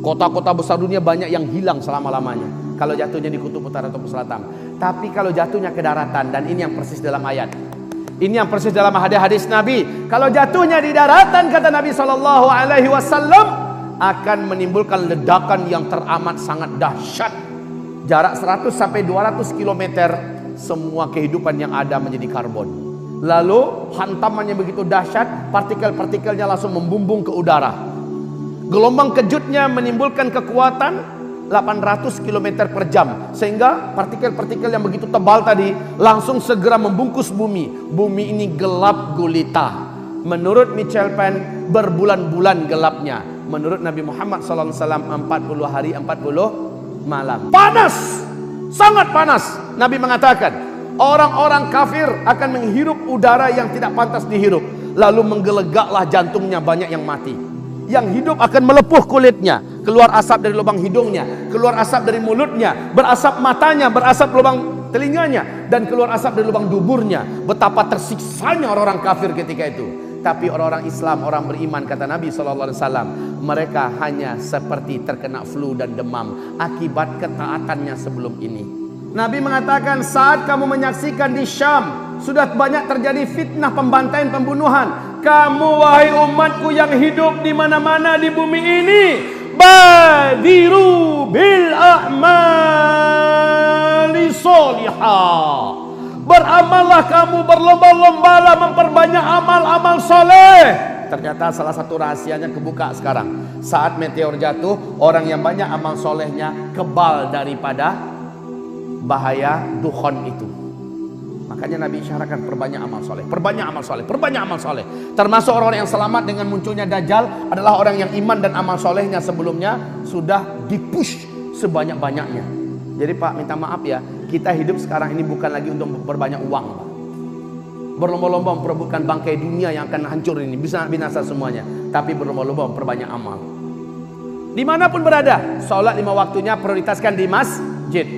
Kota-kota besar dunia banyak yang hilang selama-lamanya kalau jatuhnya di kutub utara atau selatan. Tapi kalau jatuhnya ke daratan, dan ini yang persis dalam ayat, ini yang persis dalam hadis Nabi, kalau jatuhnya di daratan, kata Nabi SAW, akan menimbulkan ledakan yang teramat sangat dahsyat. Jarak 100 sampai 200 km, semua kehidupan yang ada menjadi karbon. Lalu hantamannya begitu dahsyat, partikel-partikelnya langsung membumbung ke udara. Gelombang kejutnya menimbulkan kekuatan 800 km per jam, sehingga partikel-partikel yang begitu tebal tadi langsung segera membungkus bumi. Bumi ini gelap gulita. Menurut Michel Penn, berbulan-bulan gelapnya. Menurut Nabi Muhammad SAW, 40 hari 40 malam. Panas, sangat panas. Nabi mengatakan, orang-orang kafir akan menghirup udara yang tidak pantas dihirup, lalu menggelegaklah jantungnya, banyak yang mati. Yang hidup akan melepuh kulitnya, keluar asap dari lubang hidungnya, keluar asap dari mulutnya, berasap matanya, berasap lubang telinganya, dan keluar asap dari lubang duburnya. Betapa tersiksanya orang-orang kafir ketika itu. Tapi orang-orang Islam, orang beriman, kata Nabi SAW, mereka hanya seperti terkena flu dan demam akibat ketaatannya sebelum ini. Nabi mengatakan, saat kamu menyaksikan di Syam sudah banyak terjadi fitnah, pembantaian, pembunuhan, kamu wahai umatku yang hidup di mana-mana di bumi ini, badiru bil a'mali sholihah, beramallah kamu, berlomba-lombalah memperbanyak amal-amal soleh. Ternyata salah satu rahasianya kebuka sekarang. Saat meteor jatuh, orang yang banyak amal solehnya kebal daripada bahaya dukhon itu. Makanya Nabi isyaratkan perbanyak amal soleh, perbanyak amal soleh, perbanyak amal soleh. Termasuk orang-orang yang selamat dengan munculnya Dajjal adalah orang yang iman dan amal solehnya sebelumnya sudah dipush sebanyak-banyaknya. Jadi Pak, minta maaf ya, kita hidup sekarang ini bukan lagi untuk berbanyak uang, Pak. Berlomba-lomba memperebutkan bangkai dunia yang akan hancur ini, bisa binasa semuanya. Tapi berlomba-lomba memperbanyak amal. Dimanapun berada, sholat 5 waktunya prioritaskan di masjid.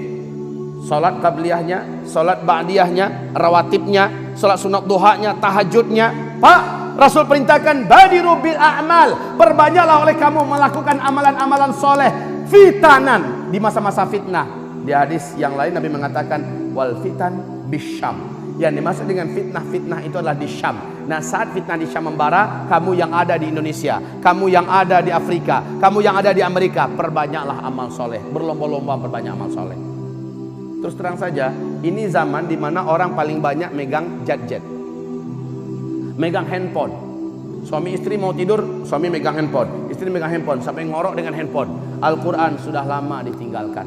Sholat qabliyahnya, sholat ba'diyahnya, rawatibnya, sholat sunat duhanya, tahajudnya. Pak, Rasul perintahkan badiru bil a'mal, perbanyaklah oleh kamu melakukan amalan-amalan soleh fitanan di masa-masa fitnah. Di hadis yang lain Nabi mengatakan wal fitan bisyam. Yang dimaksud dengan fitnah-fitnah itu adalah di Syam. Nah, saat fitnah di Syam membara, kamu yang ada di Indonesia, kamu yang ada di Afrika, kamu yang ada di Amerika, perbanyaklah amal soleh, berlomba-lomba perbanyak amal soleh. Terus terang saja, ini zaman dimana orang paling banyak megang gadget, megang handphone. Suami istri mau tidur, suami megang handphone, istri megang handphone, sampai ngorok dengan handphone. Al-Quran sudah lama ditinggalkan.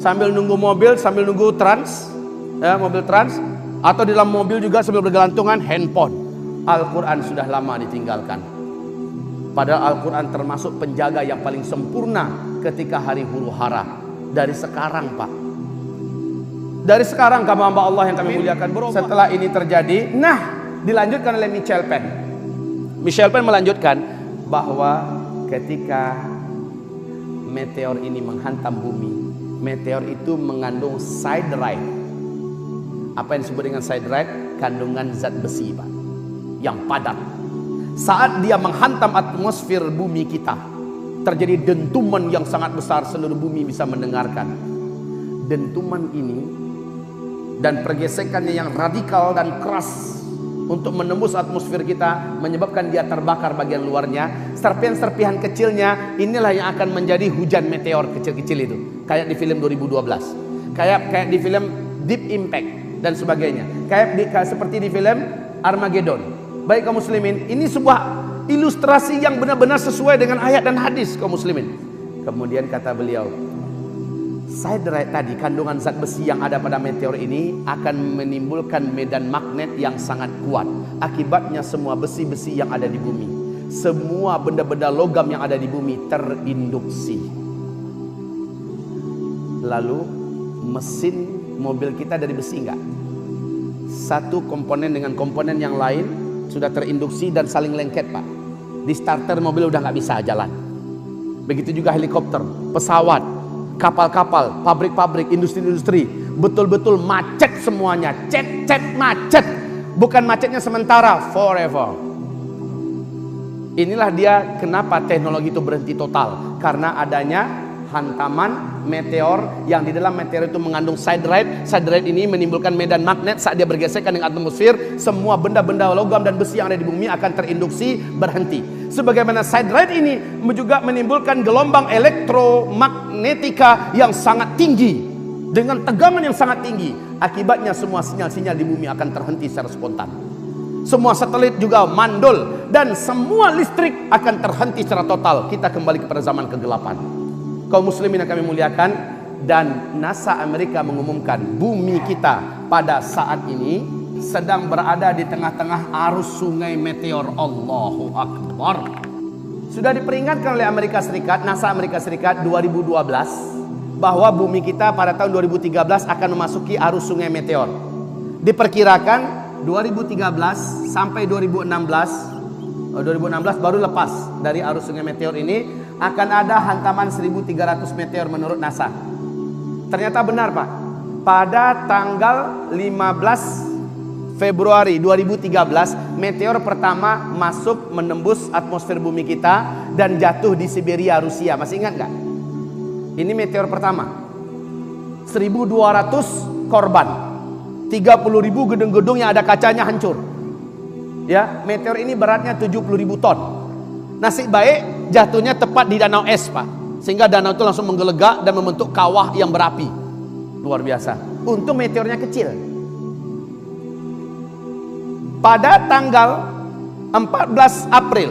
Sambil nunggu mobil, sambil nunggu trans, ya, mobil trans, atau di dalam mobil juga sambil bergelantungan handphone. Al-Quran sudah lama ditinggalkan. Padahal Al-Quran termasuk penjaga yang paling sempurna ketika hari huru hara. Dari sekarang, Pak, dari sekarang kamu hamba Allah yang kami muliakan, setelah ini terjadi, nah, dilanjutkan oleh Michel Penn. Michel Penn melanjutkan bahwa ketika meteor ini menghantam bumi, meteor itu mengandung siderite. Apa yang disebut dengan siderite? Kandungan zat besi, Pak, yang padat. Saat dia menghantam atmosfer bumi kita, terjadi dentuman yang sangat besar, seluruh bumi bisa mendengarkan. Dentuman ini dan pergesekannya yang radikal dan keras untuk menembus atmosfer kita, menyebabkan dia terbakar bagian luarnya. Serpihan-serpihan kecilnya inilah yang akan menjadi hujan meteor kecil-kecil itu, kayak di film 2012, kayak di film Deep Impact dan sebagainya, kayak seperti di film Armageddon. Baik kaum muslimin, ini sebuah ilustrasi yang benar-benar sesuai dengan ayat dan hadis kaum muslimin. Kemudian kata beliau, siderite tadi, kandungan zat besi yang ada pada meteor ini akan menimbulkan medan magnet yang sangat kuat. Akibatnya semua besi-besi yang ada di bumi, semua benda-benda logam yang ada di bumi terinduksi. Lalu mesin mobil kita dari besi enggak? Satu komponen dengan komponen yang lain sudah terinduksi dan saling lengket, Pak. Di starter mobil udah nggak bisa jalan. Begitu juga helikopter, pesawat, kapal-kapal, pabrik-pabrik, industri-industri, betul-betul macet semuanya, macet. Bukan macetnya sementara, forever. Inilah dia kenapa teknologi itu berhenti total, karena adanya hantaman meteor yang di dalam meteor itu mengandung siderite. Siderite ini menimbulkan medan magnet. Saat dia bergesekan dengan atmosfer, semua benda-benda logam dan besi yang ada di bumi akan terinduksi berhenti. Sebagaimana siderite ini juga menimbulkan gelombang elektromagnetika yang sangat tinggi dengan tegangan yang sangat tinggi. Akibatnya semua sinyal-sinyal di bumi akan terhenti secara spontan. Semua satelit juga mandul dan semua listrik akan terhenti secara total. Kita kembali kepada zaman kegelapan. Kaum muslimin yang kami muliakan, dan NASA Amerika mengumumkan bumi kita pada saat ini sedang berada di tengah-tengah arus sungai meteor. Allahu Akbar. Sudah diperingatkan oleh Amerika Serikat, NASA Amerika Serikat 2012, bahwa bumi kita pada tahun 2013 akan memasuki arus sungai meteor. Diperkirakan 2013 sampai 2016 baru lepas dari arus sungai meteor ini, akan ada hantaman 1.300 meteor menurut NASA. Ternyata benar Pak. Pada tanggal 15 Februari 2013 meteor pertama masuk menembus atmosfer bumi kita dan jatuh di Siberia, Rusia. Masih ingat nggak? Ini meteor pertama. 1.200 korban. 30.000 gedung-gedung yang ada kacanya hancur. Ya, meteor ini beratnya 70.000 ton. Nasib baik jatuhnya tepat di danau es, Pak. Sehingga danau itu langsung menggelegak dan membentuk kawah yang berapi. Luar biasa. Untung meteornya kecil. Pada tanggal 14 April,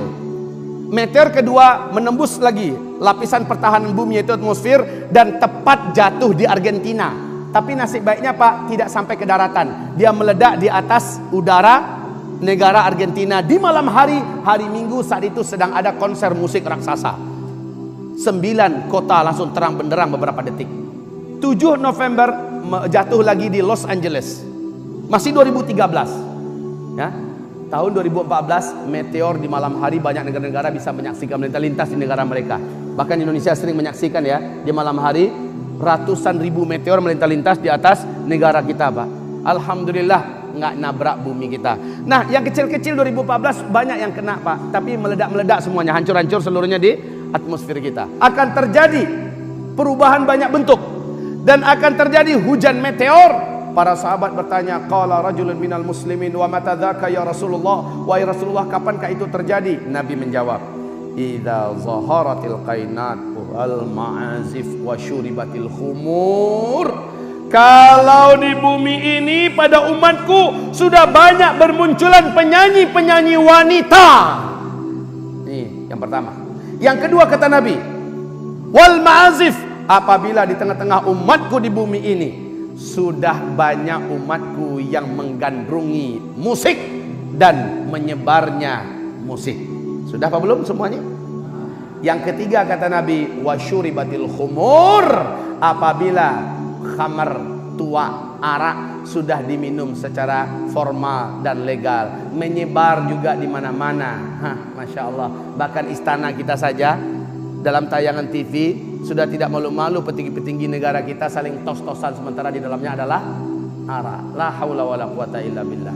meteor kedua menembus lagi lapisan pertahanan bumi yaitu atmosfer dan tepat jatuh di Argentina. Tapi nasib baiknya Pak, tidak sampai ke daratan. Dia meledak di atas udara negara Argentina di malam hari Minggu. Saat itu sedang ada konser musik raksasa. 9 kota langsung terang benderang beberapa detik. 7 November jatuh lagi di Los Angeles. Masih 2013. Ya. Tahun 2014 meteor di malam hari, banyak negara-negara bisa menyaksikan melintas di negara mereka. Bahkan Indonesia sering menyaksikan ya, di malam hari ratusan ribu meteor melintas di atas negara kita, Pak. Alhamdulillah nggak nabrak bumi kita. Nah, yang kecil-kecil 2014 banyak yang kena, Pak. Tapi meledak-meledak semuanya, hancur-hancur seluruhnya di atmosfer kita. Akan terjadi perubahan banyak bentuk dan akan terjadi hujan meteor. Para sahabat bertanya, qala rajulun minal muslimin wa mata dzaka ya Rasulullah? Wahai Rasulullah, kapankah itu terjadi? Nabi menjawab, idza zaharatil qainat wal ma'azif wa syuribatil khumur. Kalau di bumi ini pada umatku sudah banyak bermunculan penyanyi-penyanyi wanita. Ini yang pertama. Yang kedua kata Nabi, wal ma'azif, apabila di tengah-tengah umatku di bumi ini sudah banyak umatku yang menggandrungi musik dan menyebarnya musik. Sudah apa belum semuanya? Yang ketiga kata Nabi, wasyuribatil khumur, apabila khamar, tua, arak sudah diminum secara formal dan legal, menyebar juga di mana-mana. Masya Allah. Bahkan istana kita saja dalam tayangan TV sudah tidak malu-malu petinggi-petinggi negara kita saling tos-tosan sementara di dalamnya adalah arak. La haula wala quwata illa billah.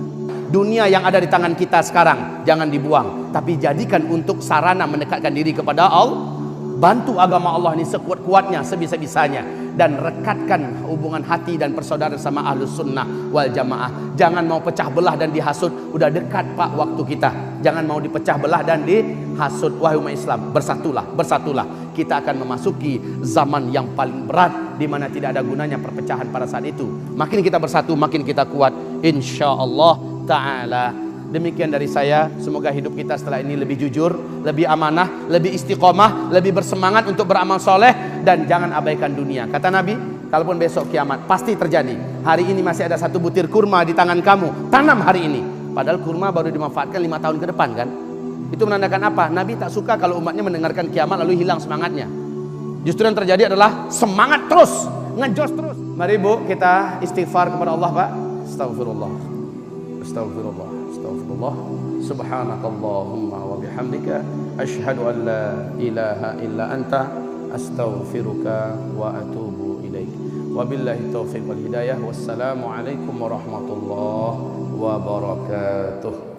Dunia yang ada di tangan kita sekarang jangan dibuang, tapi jadikan untuk sarana mendekatkan diri kepada Allah. Bantu agama Allah ini sekuat-kuatnya, sebisa-bisanya, dan rekatkan hubungan hati dan persaudaraan sama ahlus sunnah wal jamaah. Jangan mau pecah belah dan dihasut. Udah dekat Pak waktu kita. Jangan mau dipecah belah dan dihasut. Wahai umat Islam, bersatulah, bersatulah. Kita akan memasuki zaman yang paling berat, di mana tidak ada gunanya perpecahan pada saat itu. Makin kita bersatu, makin kita kuat, insyaallah ta'ala. Demikian dari saya. Semoga hidup kita setelah ini lebih jujur, lebih amanah, lebih istiqomah, lebih bersemangat untuk beramal soleh, dan jangan abaikan dunia. Kata Nabi, kalaupun besok kiamat pasti terjadi. Hari ini masih ada satu butir kurma di tangan kamu, tanam hari ini. Padahal kurma baru dimanfaatkan 5 tahun ke depan kan. Itu menandakan apa? Nabi tak suka kalau umatnya mendengarkan kiamat lalu hilang semangatnya. Justru yang terjadi adalah semangat terus, ngejos terus. Mari Bu, kita istighfar kepada Allah Pak. Astagfirullah, astagfirullah, astagfirullah. Subhanakallahumma wa bihamdika asyhadu an la ilaha illa anta astaghfiruka wa atubu ilaik. Wabillahi taufiq wal hidayah. Wassalamu alaikum warahmatullahi wabarakatuh.